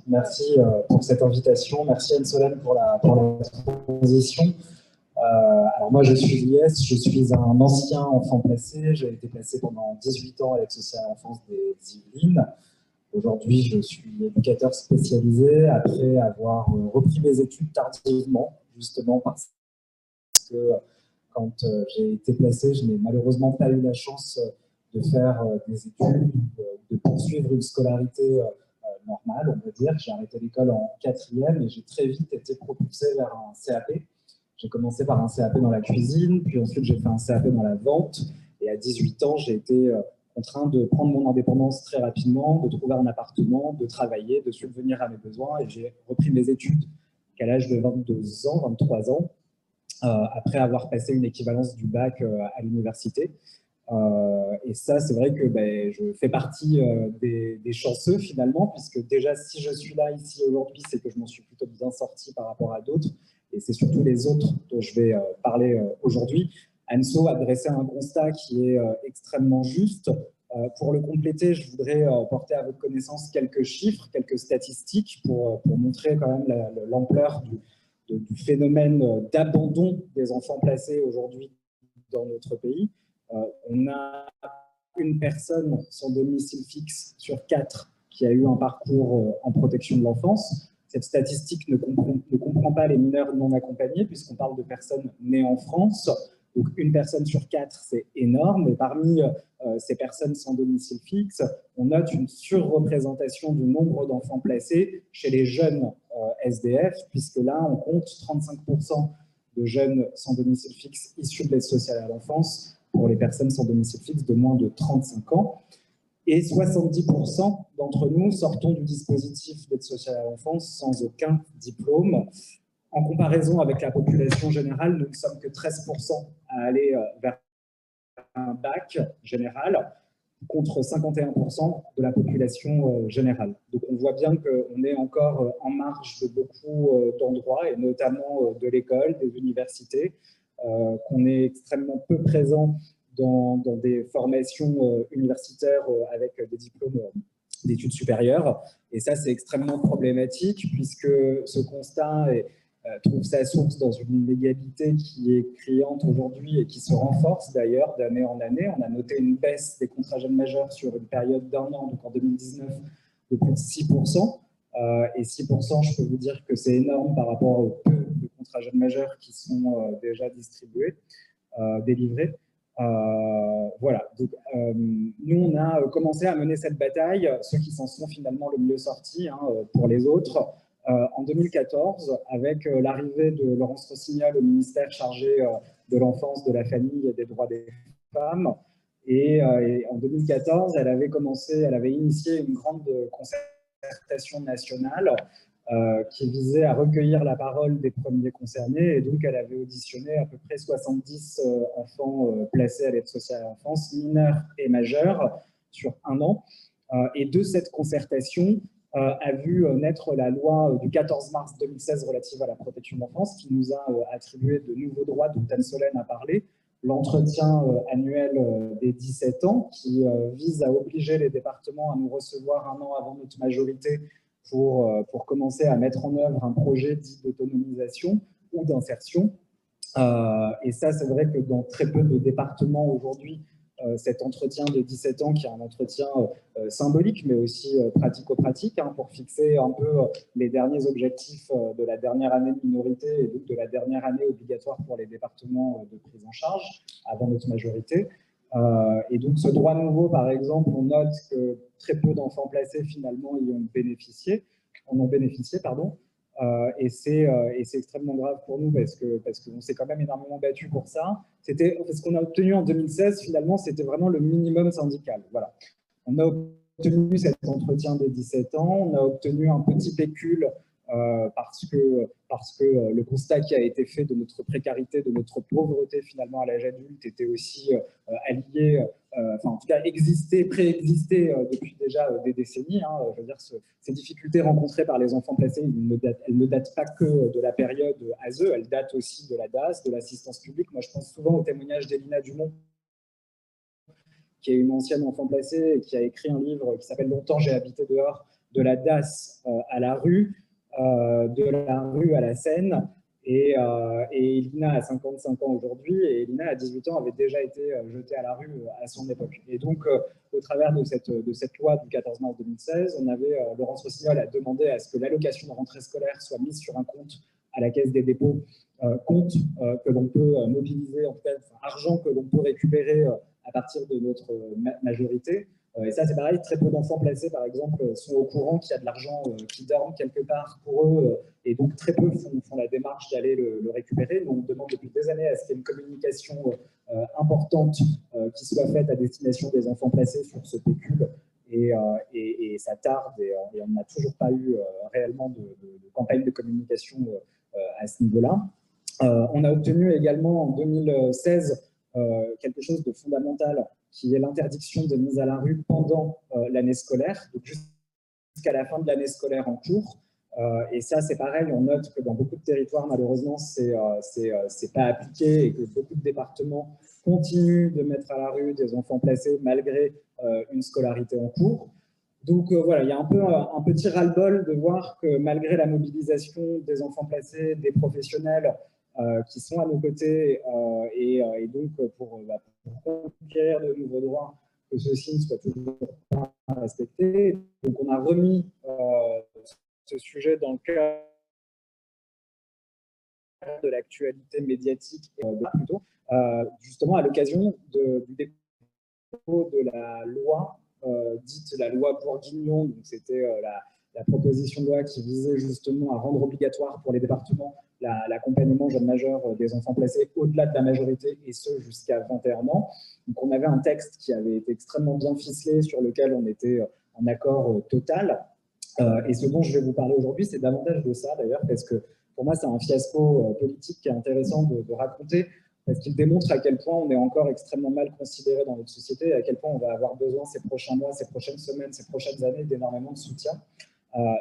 Merci pour cette invitation. Merci Anne-Solène pour la transition. Alors moi, je suis Lies, je suis un ancien enfant placé. J'ai été placé pendant 18 ans à l'aide sociale à l'enfance des Yvelines. Aujourd'hui, je suis éducateur spécialisé après avoir repris mes études tardivement, justement parce que quand j'ai été placé, je n'ai malheureusement pas eu la chance de faire des études, de poursuivre une scolarité normale, on va dire. J'ai arrêté l'école en 4e et j'ai très vite été propulsé vers un CAP. J'ai commencé par un CAP dans la cuisine, puis ensuite j'ai fait un CAP dans la vente. Et à 18 ans, j'ai été contraint de prendre mon indépendance très rapidement, de trouver un appartement, de travailler, de subvenir à mes besoins. Et j'ai repris mes études qu'à l'âge de 22 ans, 23 ans, après avoir passé une équivalence du bac à l'université. Et ça, c'est vrai que je fais partie des chanceux finalement, puisque déjà, si je suis là ici aujourd'hui, c'est que je m'en suis plutôt bien sorti par rapport à d'autres. Et c'est surtout les autres dont je vais parler aujourd'hui. Anso a dressé un constat qui est extrêmement juste. Pour le compléter, je voudrais porter à votre connaissance quelques chiffres, quelques statistiques pour montrer quand même l'ampleur du phénomène d'abandon des enfants placés aujourd'hui dans notre pays. On a une personne sans domicile fixe sur 4 qui a eu un parcours en protection de l'enfance. Cette statistique ne comprend pas les mineurs non accompagnés, puisqu'on parle de personnes nées en France. Donc, une personne sur 4, c'est énorme. Et parmi ces personnes sans domicile fixe, on note une surreprésentation du nombre d'enfants placés chez les jeunes SDF, puisque là, on compte 35% de jeunes sans domicile fixe issus de l'aide sociale à l'enfance pour les personnes sans domicile fixe de moins de 35 ans. Et 70% d'entre nous sortons du dispositif d'aide sociale à l'enfance sans aucun diplôme. En comparaison avec la population générale, nous ne sommes que 13% à aller vers un bac général contre 51% de la population générale. Donc on voit bien qu'on est encore en marge de beaucoup d'endroits, et notamment de l'école, des universités, qu'on est extrêmement peu présent dans des formations universitaires avec des diplômes d'études supérieures. Et ça, c'est extrêmement problématique puisque ce constat trouve sa source dans une inégalité qui est criante aujourd'hui et qui se renforce d'ailleurs d'année en année. On a noté une baisse des contrats jeunes majeurs sur une période d'1 an, donc en 2019, de plus de 6%. Et 6%, je peux vous dire que c'est énorme par rapport au peu de contrats jeunes majeurs qui sont déjà distribués, délivrés. Voilà, donc nous on a commencé à mener cette bataille, ceux qui s'en sont finalement le mieux sortis pour les autres, en 2014 avec l'arrivée de Laurence Rossignol au ministère chargé de l'enfance, de la famille et des droits des femmes. Et en 2014, elle avait initié une grande concertation nationale qui visait à recueillir la parole des premiers concernés. Et donc, elle avait auditionné à peu près 70 enfants placés à l'aide sociale à l'enfance, mineurs et majeurs, sur 1 an. Et de cette concertation a vu naître la loi du 14 mars 2016 relative à la protection de l'enfance, qui nous a attribué de nouveaux droits dont Anne-Solène a parlé, l'entretien annuel des 17 ans, qui vise à obliger les départements à nous recevoir 1 an avant notre majorité pour commencer à mettre en œuvre un projet dit d'autonomisation ou d'insertion. Et ça, c'est vrai que dans très peu de départements aujourd'hui, cet entretien de 17 ans, qui est un entretien symbolique, mais aussi pratico-pratique, pour fixer un peu les derniers objectifs de la dernière année de minorité et donc de la dernière année obligatoire pour les départements de prise en charge avant notre majorité. Et donc, ce droit nouveau, par exemple, on note que très peu d'enfants placés, finalement, en ont bénéficié. Et c'est extrêmement grave pour nous parce qu'on s'est quand même énormément battu pour ça. Ce qu'on a obtenu en 2016, finalement, c'était vraiment le minimum syndical. Voilà. On a obtenu cet entretien des 17 ans, on a obtenu un petit pécule parce que le constat qui a été fait de notre précarité, de notre pauvreté finalement à l'âge adulte était aussi allié, en tout cas préexistait depuis déjà des décennies. Je veux dire, ces difficultés rencontrées par les enfants placés, elles ne datent pas que de la période ASE, elles datent aussi de la DAS, de l'assistance publique. Moi, je pense souvent au témoignage d'Elina Dumont, qui est une ancienne enfant placée et qui a écrit un livre qui s'appelle « Longtemps j'ai habité dehors », de la DAS à la rue, de la rue à la scène. Et Elina a 55 ans aujourd'hui, et Elina, à 18 ans, avait déjà été jetée à la rue à son époque. Et donc, au travers de cette loi du 14 mars 2016, Laurence Rossignol a demandé à ce que l'allocation de rentrée scolaire soit mise sur un compte à la Caisse des dépôts, compte que l'on peut mobiliser, en tout cas, argent que l'on peut récupérer à partir de notre majorité. Et ça, c'est pareil, très peu d'enfants placés, par exemple, sont au courant qu'il y a de l'argent qui dorme quelque part pour eux, et donc très peu font la démarche d'aller le récupérer. Donc, on demande depuis des années à ce qu'il y ait une communication importante qui soit faite à destination des enfants placés sur ce pécule, et ça tarde, et on n'a toujours pas eu réellement de campagne de communication à ce niveau-là. On a obtenu également en 2016 quelque chose de fondamental, qui est l'interdiction de mise à la rue pendant l'année scolaire, donc jusqu'à la fin de l'année scolaire en cours. Et ça, c'est pareil, on note que dans beaucoup de territoires, malheureusement, c'est pas appliqué, et que beaucoup de départements continuent de mettre à la rue des enfants placés malgré une scolarité en cours. Donc voilà, il y a un peu un petit ras-le-bol de voir que malgré la mobilisation des enfants placés, des professionnels qui sont à nos côtés, et donc pour conquérir de nouveaux droits, que ceux-ci ne soient toujours pas respectés. Donc on a remis ce sujet dans le cadre de l'actualité médiatique, plutôt, justement à l'occasion du dépôt de la loi dite la loi Bourguignon. Donc c'était la proposition de loi qui visait justement à rendre obligatoire pour les départements l'accompagnement jeune majeur des enfants placés au-delà de la majorité, et ce jusqu'à 21 ans. Donc on avait un texte qui avait été extrêmement bien ficelé, sur lequel on était en accord total. Et ce dont je vais vous parler aujourd'hui, c'est davantage de ça d'ailleurs, parce que pour moi, c'est un fiasco politique qui est intéressant de raconter, parce qu'il démontre à quel point on est encore extrêmement mal considéré dans notre société, et à quel point on va avoir besoin ces prochains mois, ces prochaines semaines, ces prochaines années d'énormément de soutien.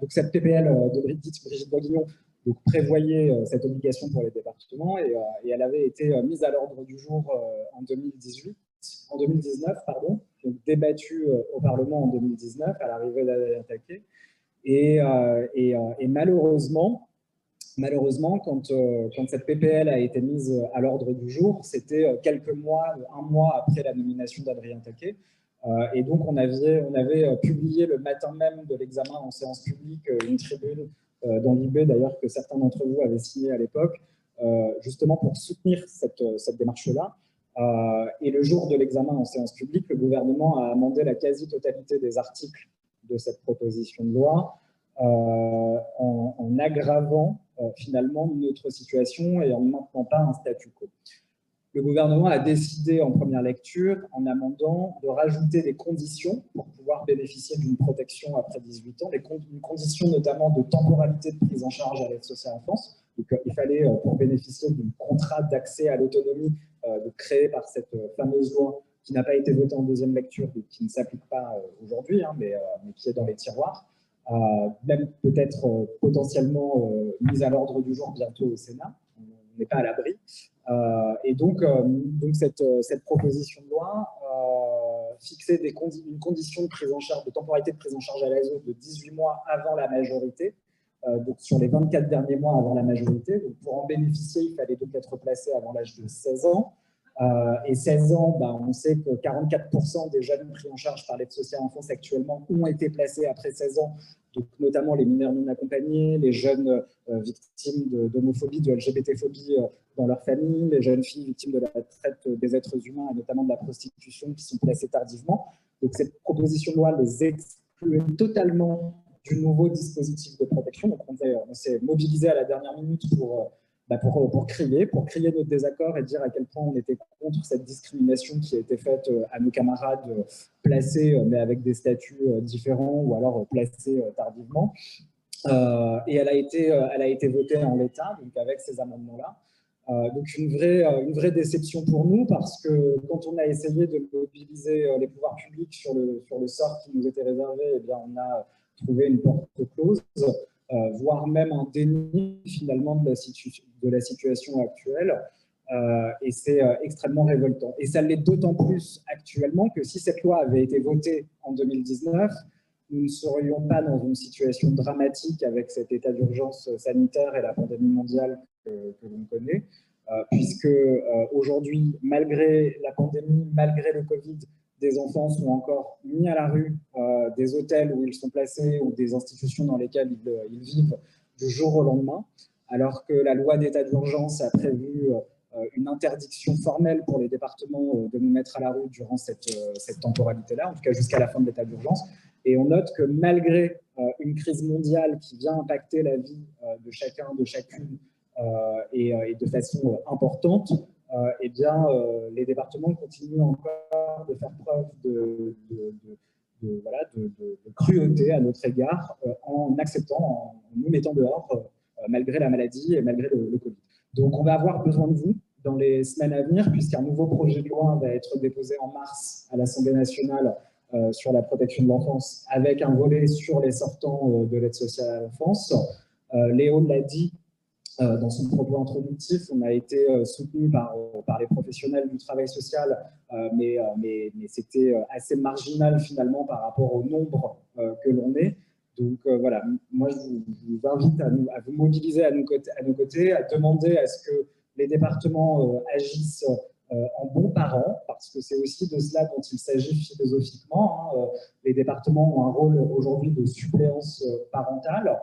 Donc cette PPL de Brigitte Bourguignon donc, prévoyait cette obligation pour les départements, et elle avait été mise à l'ordre du jour en 2019, pardon, donc débattue au Parlement en 2019 à l'arrivée d'Adrien Taquet. Et malheureusement, quand cette PPL a été mise à l'ordre du jour, c'était quelques mois, un mois après la nomination d'Adrien Taquet. Et donc, on avait publié le matin même de l'examen en séance publique une tribune dans l'IB, d'ailleurs, que certains d'entre vous avaient signé à l'époque, justement pour soutenir cette démarche-là. Et le jour de l'examen en séance publique, le gouvernement a amendé la quasi-totalité des articles de cette proposition de loi en aggravant finalement notre situation et en ne maintenant pas un statu quo. Le gouvernement a décidé en première lecture, en amendant, de rajouter des conditions pour pouvoir bénéficier d'une protection après 18 ans, une condition notamment de temporalité de prise en charge à l'aide sociale en France. Donc, il fallait, pour bénéficier d'un contrat d'accès à l'autonomie créé par cette fameuse loi qui n'a pas été votée en deuxième lecture, et qui ne s'applique pas aujourd'hui, mais qui est dans les tiroirs, même peut-être potentiellement mise à l'ordre du jour bientôt au Sénat. On n'est pas à l'abri. Et donc cette proposition de loi fixait une condition de prise en charge, de temporalité de prise en charge à l'ASE de 18 mois avant la majorité, donc sur les 24 derniers mois avant la majorité. Donc pour en bénéficier, il fallait donc être placé avant l'âge de 16 ans. Et 16 ans, on sait que 44% des jeunes pris en charge par l'aide sociale en France actuellement ont été placés après 16 ans, donc notamment les mineurs non accompagnés, les jeunes victimes d'homophobie, de LGBT-phobie dans leur famille, les jeunes filles victimes de la traite des êtres humains et notamment de la prostitution qui sont placées tardivement. Donc cette proposition de loi les exclut totalement du nouveau dispositif de protection. Donc on s'est mobilisé à la dernière minute pour crier notre désaccord et dire à quel point on était contre cette discrimination qui a été faite à nos camarades placés, mais avec des statuts différents, ou alors placés tardivement. Et elle a été votée en l'état, donc avec ces amendements-là. Donc une vraie déception pour nous, parce que quand on a essayé de mobiliser les pouvoirs publics sur le sort qui nous était réservé, eh bien on a trouvé une porte close, voire même un déni finalement de la situation actuelle. Et c'est extrêmement révoltant. Et ça l'est d'autant plus actuellement que si cette loi avait été votée en 2019, nous ne serions pas dans une situation dramatique avec cet état d'urgence sanitaire et la pandémie mondiale que l'on connaît, puisque aujourd'hui, malgré la pandémie, malgré le Covid, des enfants sont encore mis à la rue, des hôtels où ils sont placés ou des institutions dans lesquelles ils vivent du jour au lendemain, alors que la loi d'état d'urgence a prévu une interdiction formelle pour les départements de nous mettre à la rue durant cette temporalité-là, en tout cas jusqu'à la fin de l'état d'urgence. Et on note que malgré une crise mondiale qui vient impacter la vie de chacun, de chacune, et de façon importante, eh bien, les départements continuent encore de faire preuve de cruauté à notre égard en acceptant, en nous mettant dehors, malgré la maladie et malgré le Covid. Donc, on va avoir besoin de vous dans les semaines à venir, puisqu'un nouveau projet de loi va être déposé en mars à l'Assemblée nationale sur la protection de l'enfance, avec un volet sur les sortants de l'aide sociale à l'enfance. Léo l'a dit dans son propos introductif, on a été soutenu par les professionnels du travail social, mais c'était assez marginal finalement par rapport au nombre que l'on est. Donc voilà, moi je vous invite à vous mobiliser à nos côtés, à demander à ce que les départements agissent en bons parents, parce que c'est aussi de cela dont il s'agit philosophiquement. Les départements ont un rôle aujourd'hui de suppléance parentale.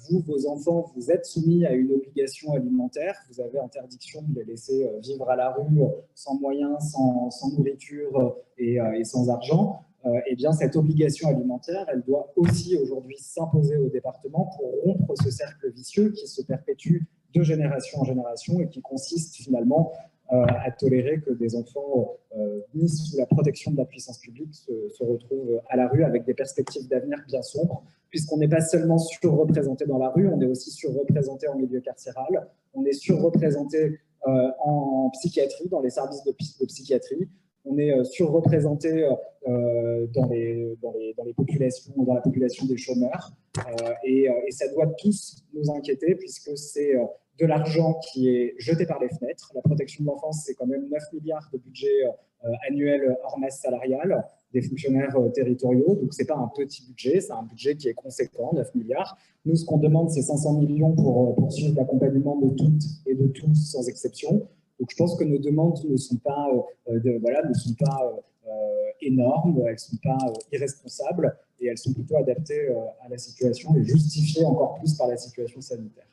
Vous, vos enfants, vous êtes soumis à une obligation alimentaire. Vous avez interdiction de les laisser vivre à la rue sans moyens, sans nourriture et sans argent. Eh bien, cette obligation alimentaire, elle doit aussi aujourd'hui s'imposer au département pour rompre ce cercle vicieux qui se perpétue de génération en génération et qui consiste finalement à tolérer que des enfants mis sous la protection de la puissance publique se retrouvent à la rue avec des perspectives d'avenir bien sombres, puisqu'on n'est pas seulement surreprésenté dans la rue, on est aussi surreprésenté en milieu carcéral, on est surreprésenté en psychiatrie, dans les services de psychiatrie, on est surreprésenté dans la population des chômeurs, et ça doit tous nous inquiéter, puisque c'est de l'argent qui est jeté par les fenêtres. La protection de l'enfance, c'est quand même 9 milliards de budget annuel hors masse salariale des fonctionnaires territoriaux. Donc, ce n'est pas un petit budget, c'est un budget qui est conséquent, 9 milliards. Nous, ce qu'on demande, c'est 500 millions pour poursuivre l'accompagnement de toutes et de tous, sans exception. Donc, je pense que nos demandes ne sont pas, énormes, elles ne sont pas irresponsables et elles sont plutôt adaptées à la situation et justifiées encore plus par la situation sanitaire.